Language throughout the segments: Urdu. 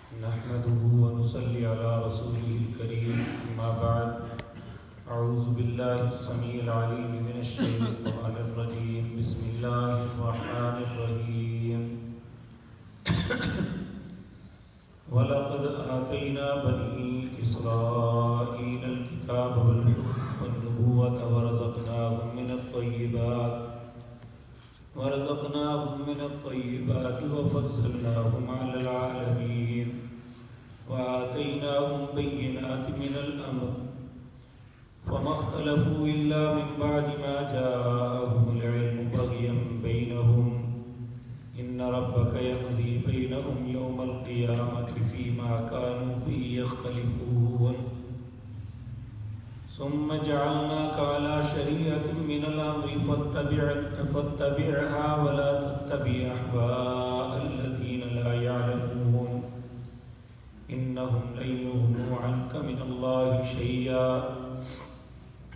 نحمده ونصلي على رسوله الكريم أما بعد أعوذ بالله السميع العليم من الشيطان الرجيم بسم الله الرحمن الرحيم ولقد آتينا بني إسرائيل الكتاب والحكم والنبوة ورزقناهم من الطيبات وفضلناهم على العالمين وآتيناهم بينات من الأمر فما اختلفوا إلا من بعد ما جاءهم العلم بغيا بينهم إن ربك يقضي بينهم يوم القيامة فيما كانوا فيه يختلفون ثم جعلناك على شريعة من الأمر فاتبعها ولا تتبع أهواء الذين لا يعلمون إنهم لن يغنوا عنك من الله شيئا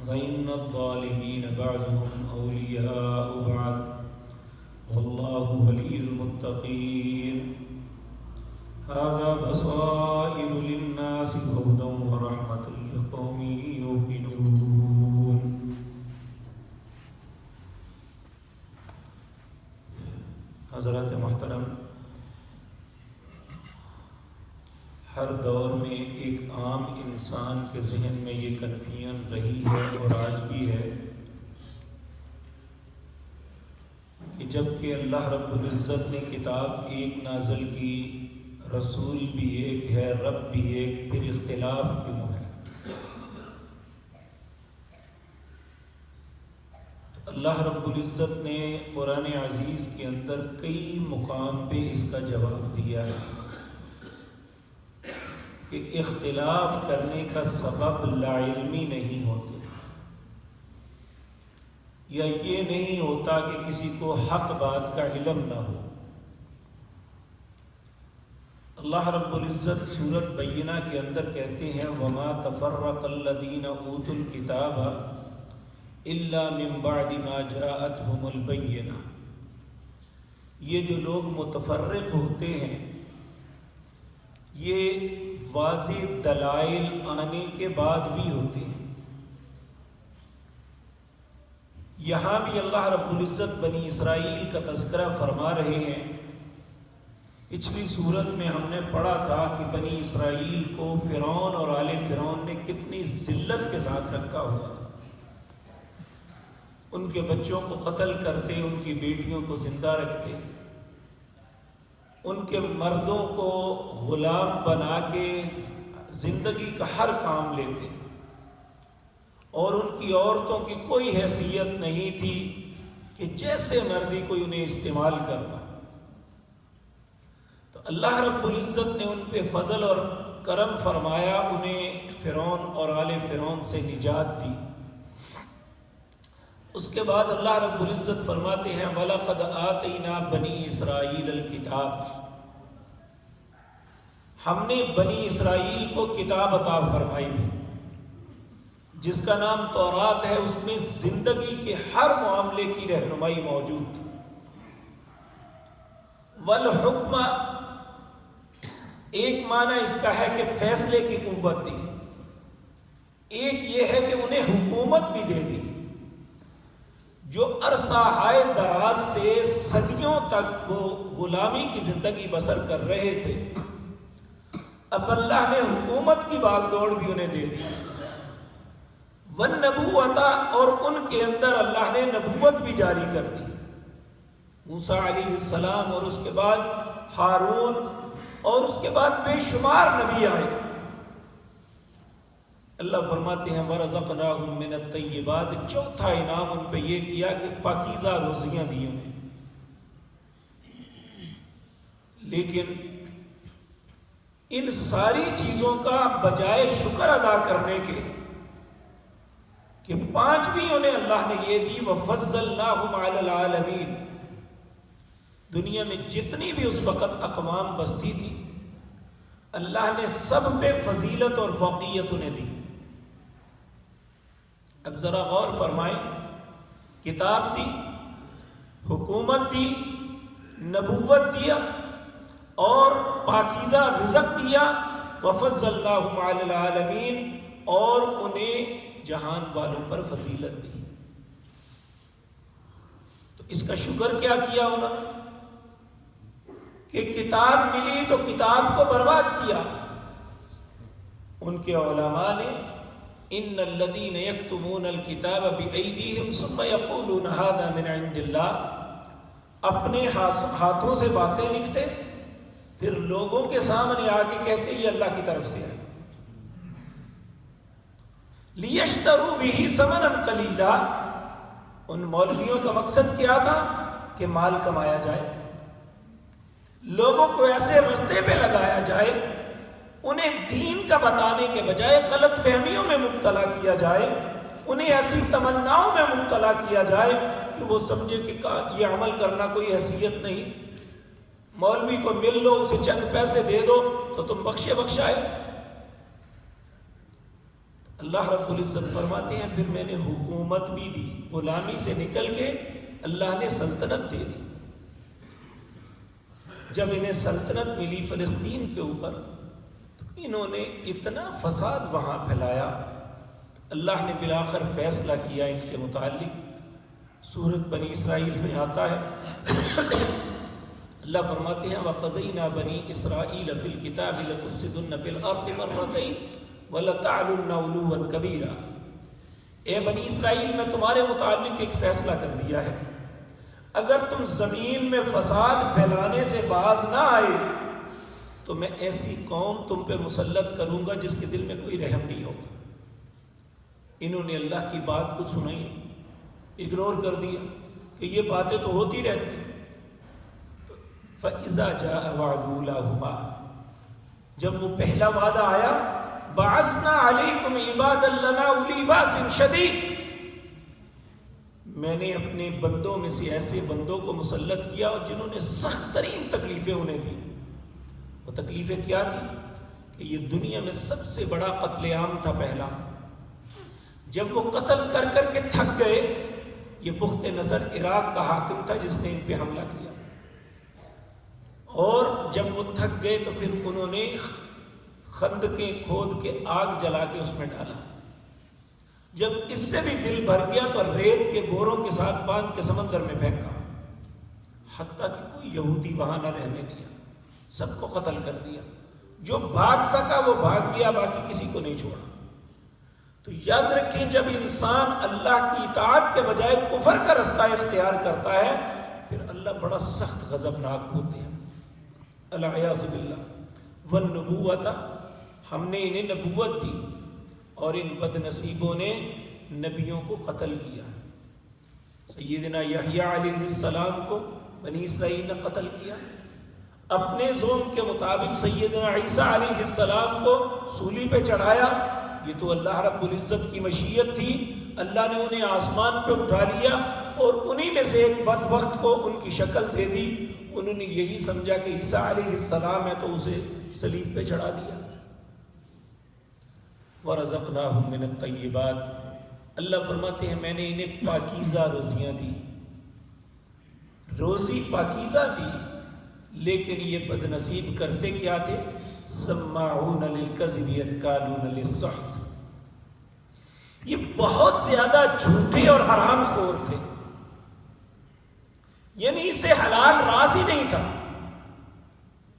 وإن الظالمين بعضهم أولياء بعض والله ولي المتقين هذا بصائر للناس وهدى ورحمة لقوم يؤمنون. حضرات محترم، ہر دور میں ایک عام انسان کے ذہن میں یہ کنفیوژن رہی ہے اور آج بھی ہے کہ جب کہ اللہ رب العزت نے کتاب ایک نازل کی، رسول بھی ایک ہے، رب بھی ایک، پھر اختلاف کیوں ہے؟ تو اللہ رب العزت نے قرآن عزیز کے اندر کئی مقام پہ اس کا جواب دیا ہے کہ اختلاف کرنے کا سبب لا علمی نہیں ہوتے، یا یہ نہیں ہوتا کہ کسی کو حق بات کا علم نہ ہو۔ اللہ رب العزت سورۃ بینہ کے اندر کہتے ہیں وَمَا تَفَرَّقَ الَّذِينَ أُوتُوا الْكِتَابَ إِلَّا مِن بَعْدِ مَا جَاءَتْهُمُ الْبَيِّنَةُ، یہ جو لوگ متفرق ہوتے ہیں یہ واضح دلائل آنے کے بعد بھی ہوتے ہیں۔ یہاں بھی اللہ رب العزت بنی اسرائیل کا تذکرہ فرما رہے ہیں۔ پچھلی صورت میں ہم نے پڑھا تھا کہ بنی اسرائیل کو فرعون اور آل فرعون نے کتنی ذلت کے ساتھ رکھا ہوا تھا، ان کے بچوں کو قتل کرتے، ان کی بیٹیوں کو زندہ رکھتے، ان کے مردوں کو غلام بنا کے زندگی کا ہر کام لیتے، اور ان کی عورتوں کی کوئی حیثیت نہیں تھی کہ جیسے مرضی کوئی انہیں استعمال کرتا۔ تو اللہ رب العزت نے ان پہ فضل اور کرم فرمایا، انہیں فرعون اور آل فرعون سے نجات دی۔ اس کے بعد اللہ رب العزت فرماتے ہیں وَلَقَدْ آتَيْنَا بَنِي إِسْرَائِيلَ الْكِتَابَ، ہم نے بنی اسرائیل کو کتاب عطا فرمائی ہے جس کا نام تورات ہے، اس میں زندگی کے ہر معاملے کی رہنمائی موجود تھی۔ والحکم، ایک معنی اس کا ہے کہ فیصلے کی قوت دی، ایک یہ ہے کہ انہیں حکومت بھی دے دی۔ جو عرصہ ہائے دراز سے صدیوں تک وہ غلامی کی زندگی بسر کر رہے تھے، اب اللہ نے حکومت کی باغ دوڑ بھی انہیں دے دی۔ والنبوۃ، اور ان کے اندر اللہ نے نبوت بھی جاری کر دی، موسیٰ علیہ السلام، اور اس کے بعد ہارون، اور اس کے بعد بے شمار نبی آئے۔ اللہ فرماتے ہیں وَرَزَقْنَاهُم مِّنَ الطَّيِّبَاتِ، چوتھا انعام ان پہ یہ کیا کہ پاکیزہ روزیاں دی انہیں۔ لیکن ان ساری چیزوں کا بجائے شکر ادا کرنے کے کہ پانچویں انہیں اللہ نے یہ دی وَفَضَّلْنَاهُمْ عَلَى الْعَالَمِينَ، دنیا میں جتنی بھی اس وقت اقوام بستی تھی اللہ نے سب پہ فضیلت اور فوقیت انہیں دی۔ اب ذرا غور فرمائیں، کتاب دی، حکومت دی، نبوت دیا، اور پاکیزہ رزق دیا، وَفَضَّلْنَاهُمْ عَلَى الْعَالَمِينَ، اور انہیں جہان والوں پر فضیلت دی۔ تو اس کا شکر کیا کیا انہوں نے کہ کتاب ملی تو کتاب کو برباد کیا۔ ان کے علماء نے ان الذین یکتمون الکتاب بایدیہم ثم یقولون ھذا من عند اللہ، اپنے ہاتھوں سے باتیں لکھتے پھر لوگوں کے سامنے آ کے کہتے یہ اللہ کی طرف سے ہے۔ لیشتروا بہ ثمنا قلیلا، ان مولویوں کا مقصد کیا تھا کہ مال کمایا جائے، لوگوں کو ایسے رستے پہ لگایا جائے، انہیں دین کا بتانے کے بجائے غلط فہمیوں میں مبتلا کیا جائے، انہیں ایسی تمناؤں میں مبتلا کیا جائے کہ وہ سمجھے کہ یہ عمل کرنا کوئی حیثیت نہیں، مولوی کو مل لو، اسے چند پیسے دے دو تو تم بخشے بخشائے۔ اللہ رب العزت فرماتے ہیں پھر میں نے حکومت بھی دی، غلامی سے نکل کے اللہ نے سلطنت دے دی۔ جب انہیں سلطنت ملی فلسطین کے اوپر تو انہوں نے اتنا فساد وہاں پھیلایا، اللہ نے بالآخر فیصلہ کیا ان کے متعلق۔ سورۃ بنی اسرائیل میں آتا ہے، اللہ فرماتے ہیں وَقَضَيْنَا بَنِي إِسْرَائِيلَ فِي الْكِتَابِ لَتُفْسِدُنَّ فِي الْأَرْضِ مَرَّتَيْنِ وَلَتَعْلُنَّ عُلُوًّا كَبِيرًا۔ اے بنی اسرائیل میں تمہارے متعلق ایک فیصلہ کر دیا ہے، اگر تم زمین میں فساد پھیلانے سے باز نہ آئے تو میں ایسی قوم تم پہ مسلط کروں گا جس کے دل میں کوئی رحم نہیں ہوگا۔ انہوں نے اللہ کی بات کو سنائی، اگنور کر دیا کہ یہ باتیں تو ہوتی رہتی ہیں۔ فَإِذَا جَاءَ وَعْدُ أُولَاهُمَا، جب وہ پہلا وعدہ آیا، بَعَثْنَا عَلَيْكُمْ عِبَادًا لَنَا أُولِي بَأْسٍ شَدِيدٍ، میں نے اپنے بندوں میں سے ایسے بندوں کو مسلط کیا اور جنہوں نے سخت ترین تکلیفیں انہیں دی۔ وہ تکلیفیں کیا تھی کہ یہ دنیا میں سب سے بڑا قتل عام تھا پہلا، جب وہ قتل کر کر کے تھک گئے، یہ بخت نصر عراق کا حاکم تھا جس نے ان پہ حملہ کیا، اور جب وہ تھک گئے تو پھر انہوں نے خندقیں کھود کے آگ جلا کے اس میں ڈالا، جب اس سے بھی دل بھر گیا تو ریت کے بوروں کے ساتھ باندھ کے سمندر میں پھینکا، حتیٰ کہ کوئی یہودی وہاں نہ رہنے دیا، سب کو قتل کر دیا، جو بھاگ سکا وہ بھاگ گیا، باقی کسی کو نہیں چھوڑا۔ تو یاد رکھیں جب انسان اللہ کی اطاعت کے بجائے کفر کا رستہ اختیار کرتا ہے پھر اللہ بڑا سخت غضبناک ہوتے ہیں، العیاذ باللہ۔ والنبوۃ، ہم نے انہیں نبوت دی اور ان بد نصیبوں نے نبیوں کو قتل کیا۔ سیدنا یحییٰ علیہ السلام کو بنی اسرائیل نے قتل کیا، اپنے ظلم کے مطابق سیدنا عیسیٰ علیہ السلام کو سولی پہ چڑھایا، یہ تو اللہ رب العزت کی مشیت تھی، اللہ نے انہیں آسمان پہ اٹھا لیا اور انہی میں سے ایک بدبخت کو ان کی شکل دے دی، انہوں نے یہی سمجھا کہ عیسیٰ علیہ السلام ہے تو اسے صلیب پہ چڑھا دیا۔ وَرَزَقْنَاهُم مِّنَ الطَّيِّبَاتِ، اللہ فرماتے ہیں میں نے انہیں پاکیزہ روزیاں دی، روزی پاکیزہ دی، لیکن یہ بد نصیب کرتے کیا تھے؟ سماعون للکذب اکالون للسحت، یہ بہت زیادہ جھوٹے اور حرام خور تھے، یعنی اسے حلال راز ہی نہیں تھا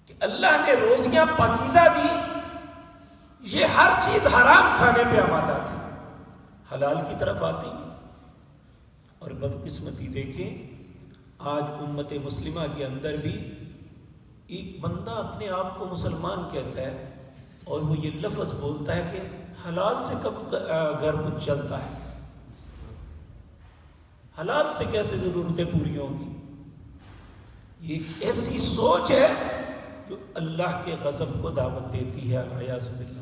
کہ اللہ نے روزیاں پاکیزہ دی، یہ ہر چیز حرام کھانے پہ آمادہ تھی، حلال کی طرف آتی نہیں۔ اور بدقسمتی دیکھیں آج امت مسلمہ کے اندر بھی ایک بندہ اپنے آپ کو مسلمان کہتا ہے اور وہ یہ لفظ بولتا ہے کہ حلال سے کب گھر کچھ چلتا ہے، حلال سے کیسے ضرورتیں پوری ہوں گی۔ یہ ایک ایسی سوچ ہے جو اللہ کے غضب کو دعوت دیتی ہے، العیاذ باللہ۔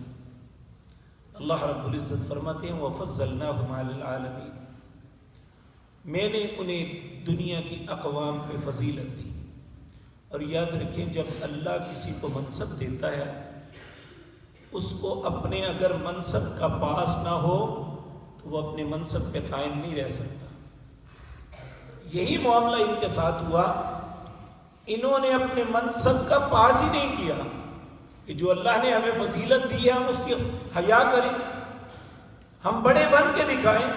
اللہ رب العزت فرماتے ہیں وَفَضَّلْنَاهُمْ عَلَى الْعَالَمِينَ، میں نے انہیں دنیا کی اقوام پہ فضیلت دی۔ اور یاد رکھیں جب اللہ کسی کو منصب دیتا ہے اس کو اپنے اگر منصب کا پاس نہ ہو تو وہ اپنے منصب پہ قائم نہیں رہ سکتا۔ یہی معاملہ ان کے ساتھ ہوا، انہوں نے اپنے منصب کا پاس ہی نہیں کیا کہ جو اللہ نے ہمیں فضیلت دی ہے ہم اس کی حیا کریں، ہم بڑے بن کے دکھائیں۔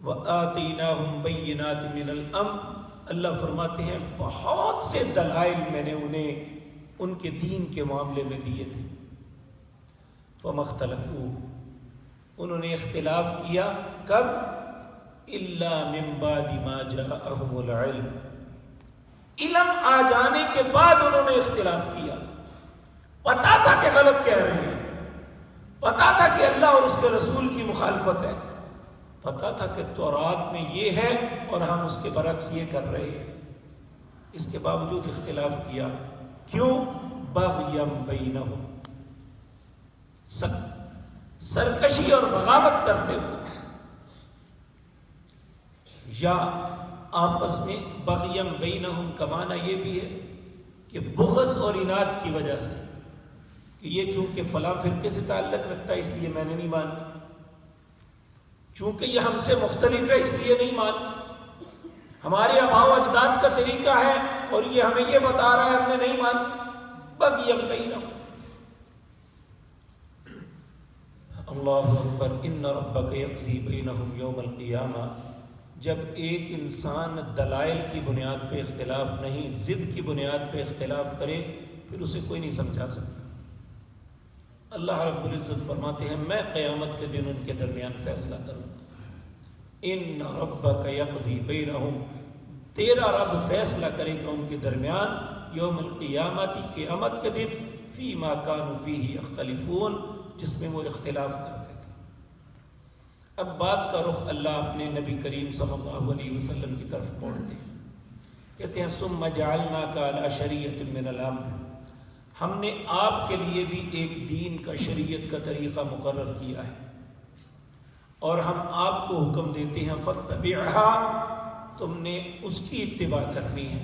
وَآتَيْنَاهُمْ بَيِّنَاتٍ مِّنَ الْأَمْرِ، اللہ فرماتے ہیں بہت سے دلائل میں نے انہیں ان کے دین کے معاملے میں دیے تھے۔ فَمَا اخْتَلَفُوا، انہوں نے اختلاف کیا کب؟ إِلَّا مِن بَعْدِ مَا جَاءَهُمُ الْعِلْمُ، علم آ جانے کے بعد انہوں نے اختلاف کیا۔ پتا تھا کہ غلط کہہ رہے ہیں، پتا تھا کہ اللہ اور اس کے رسول کی مخالفت ہے، پتا تھا کہ تورات میں یہ ہے اور ہم اس کے برعکس یہ کر رہے ہیں، اس کے باوجود اختلاف کیا۔ کیوں؟ بغیم بینہم، سرکشی اور بغاوت کرتے ہوئے، یا آپس میں بغیم بینہم کا معنی یہ بھی ہے کہ بغض اور اناد کی وجہ سے، کہ یہ چونکہ فلاں فرقے سے تعلق رکھتا ہے اس لیے میں نے نہیں ماننا، چونکہ یہ ہم سے مختلف ہے اس لیے نہیں ماننا، ہمارے آباء و اجداد کا طریقہ ہے اور یہ ہمیں یہ بتا رہا ہے ہم نے نہیں ماننا۔ بغیم بینہم، اللہ اکبر، ان ربک یقضی بینہم یوم القیامہ، جب ایک انسان دلائل کی بنیاد پہ اختلاف نہیں، ضد کی بنیاد پہ اختلاف کرے پھر اسے کوئی نہیں سمجھا سکتا۔ اللہ رب العزت فرماتے ہیں میں قیامت کے دن ان کے درمیان فیصلہ کروں گا۔ ان ربک یقضی بینہم، تیرا رب فیصلہ کرے گا ان کے درمیان، یوم القیامت، قیامت کے دن، فیما کانوا فیہ یختلفون، جس میں وہ اختلاف کرتے تھے۔ اب بات کا رخ اللہ اپنے نبی کریم صلی اللہ علیہ وسلم کی طرف موڑتے ہیں، کہتے ہیں ثم جعلناک علی شریعۃ من الامر، ہم نے آپ کے لیے بھی ایک دین کا، شریعت کا طریقہ مقرر کیا ہے، اور ہم آپ کو حکم دیتے ہیں فاتبعھا، تم نے اس کی اتباع کرنی ہے،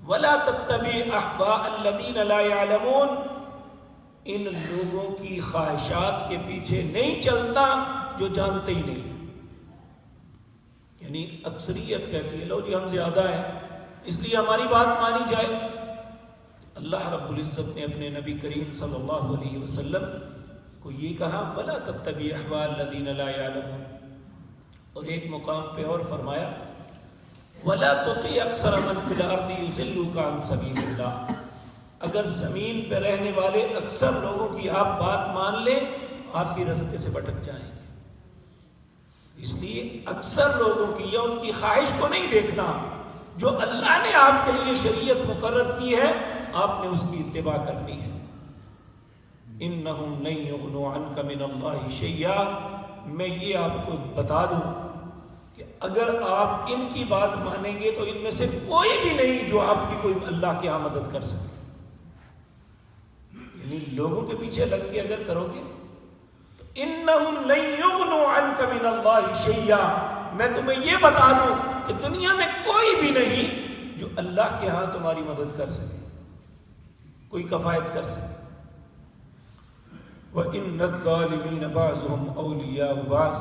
ولا تتبع احواء الذین لا یعلمون، ان لوگوں کی خواہشات کے پیچھے نہیں چلتا جو جانتے ہی نہیں، یعنی اکثریت کہتی ہے لو جی ہم زیادہ ہیں اس لیے ہماری بات مانی جائے۔ اللہ رب العزت نے اپنے نبی کریم صلی اللہ علیہ وسلم کو یہ کہا وَلَا تَتَّبِعْ أَحْوَاءَ الَّذِينَ لَا يَعْلَمُونَ، اور ایک مقام پہ اور فرمایا وَلَا تُطِعْ أَكْثَرَ مَنْ فِي الْأَرْضِ يُضِلُّوكَ عَنْ سَبِيلِ اللَّهِ، اگر زمین پہ رہنے والے اکثر لوگوں کی آپ بات مان لیں آپ بھی رستے سے بھٹک جائیں گے، اس لیے اکثر لوگوں کی یا ان کی خواہش کو نہیں دیکھنا، جو اللہ نے آپ کے لیے شریعت مقرر کی ہے آپ نے اس کی اتباع کرنی ہے۔ انہم لن یغنوا عنک من اللہ شیئا، میں یہ آپ کو بتا دوں کہ اگر آپ ان کی بات مانیں گے تو ان میں سے کوئی بھی نہیں جو آپ کی کوئی اللہ کی مدد کر سکے، یعنی لوگوں کے پیچھے لگ کے اگر کرو گے تو انہم لن یغنوا عنک من اللہ شیئا، میں تمہیں یہ بتا دوں کہ دنیا میں کوئی بھی نہیں جو اللہ کے ہاں تمہاری مدد کر سکے، کوئی کفایت کر سکے۔ وَإِنَّ الظَّالِمِينَ بَعْضُهُمْ أَوْلِيَاءُ بَعْضٍ،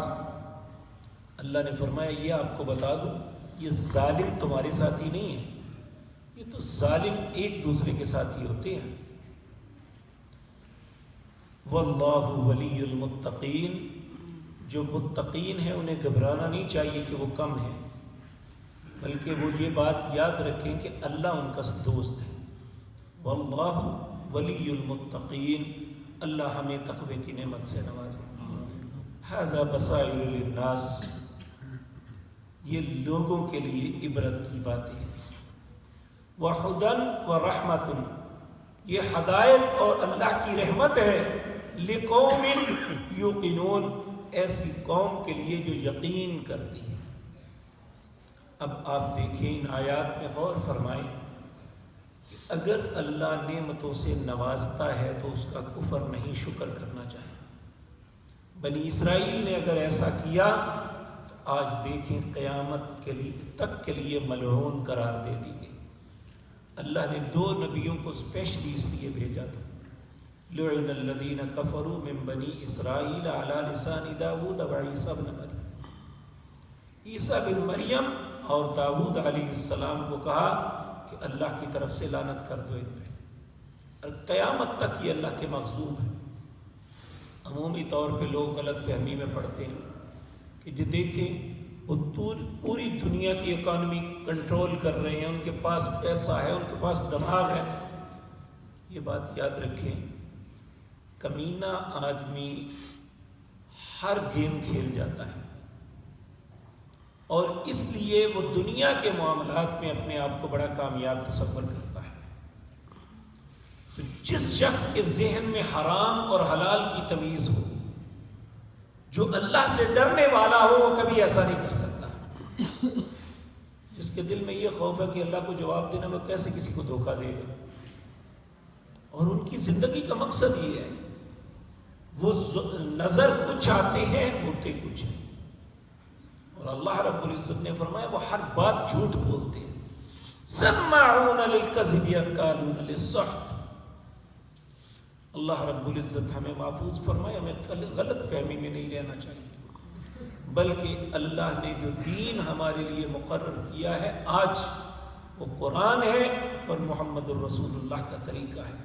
اللہ نے فرمایا یہ آپ کو بتا دوں یہ ظالم تمہارے ساتھی نہیں ہے، یہ تو ظالم ایک دوسرے کے ساتھی ہوتے ہیں۔ وَاللَّهُ وَلِيُّ الْمُتَّقِينَ، جو متقین ہیں انہیں گھبرانا نہیں چاہیے کہ وہ کم ہیں، بلکہ وہ یہ بات یاد رکھیں کہ اللہ ان کا دوست ہے۔ وَاللَّهُ وَلِيُّ الْمُتَّقِينَ، اللہ ہمیں تقوی کی نعمت سے نوازے۔ ھذا بصائر للناس، یہ لوگوں کے لیے عبرت کی باتیں ہیں۔ وَھدًى وَرَحْمَةٌ، یہ ہدایت اور اللہ کی رحمت ہے۔ لِقَوْمٍ یوقنون، ایسی قوم کے لیے جو یقین کرتی ہے۔ اب آپ دیکھیں ان آیات میں غور فرمائیں، اگر اللہ نعمتوں سے نوازتا ہے تو اس کا کفر نہیں شکر کرنا چاہیے۔ بنی اسرائیل نے اگر ایسا کیا تو آج دیکھیں قیامت کے لیے ملعون قرار دے دی گئی۔ اللہ نے 2 نبیوں کو اسپیشلی اس لیے بھیجا تھا، لعن الذین کفروا من بنی اسرائیل علی لسان داؤد وعیسیٰ بن مریم، عیسیٰ بن مریم اور داؤد علیہ السلام کو کہا کہ اللہ کی طرف سے لعنت کر دو ان پہ، اور قیامت تک یہ اللہ کے مغضوب ہے۔ عمومی طور پہ لوگ غلط فہمی میں پڑتے ہیں کہ جو دیکھیں وہ پوری دنیا کی اکانومی کنٹرول کر رہے ہیں، ان کے پاس پیسہ ہے، ان کے پاس دماغ ہے۔ یہ بات یاد رکھیں، کمینہ آدمی ہر گیم کھیل جاتا ہے، اور اس لیے وہ دنیا کے معاملات میں اپنے آپ کو بڑا کامیاب تصور کرتا ہے۔ تو جس شخص کے ذہن میں حرام اور حلال کی تمیز ہو، جو اللہ سے ڈرنے والا ہو، وہ کبھی ایسا نہیں کر سکتا۔ جس کے دل میں یہ خوف ہے کہ اللہ کو جواب دینا، وہ کیسے کسی کو دھوکہ دے گا، اور ان کی زندگی کا مقصد یہ ہے، وہ نظر کچھ آتے ہیں ہوتے کچھ ہیں، اور اللہ رب العزت نے فرمایا وہ ہر بات جھوٹ بولتے ہیں۔ سماعون للکذب اکالون للسحت۔ اللہ رب العزت ہمیں محفوظ فرمائے، ہمیں غلط فہمی میں نہیں رہنا چاہیے، بلکہ اللہ نے جو دین ہمارے لیے مقرر کیا ہے آج، وہ قرآن ہے اور محمد الرسول اللہ کا طریقہ ہے،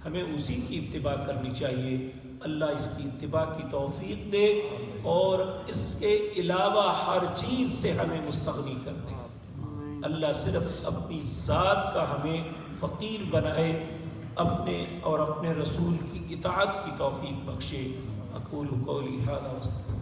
ہمیں اسی کی اتباع کرنی چاہیے۔ اللہ اس کی اتباع کی توفیق دے اور اس کے علاوہ ہر چیز سے ہمیں مستغنی کر دے۔ اللہ صرف اپنی ذات کا ہمیں فقیر بنائے، اپنے اور اپنے رسول کی اطاعت کی توفیق بخشے۔ اقول قولی ھذا واستغفر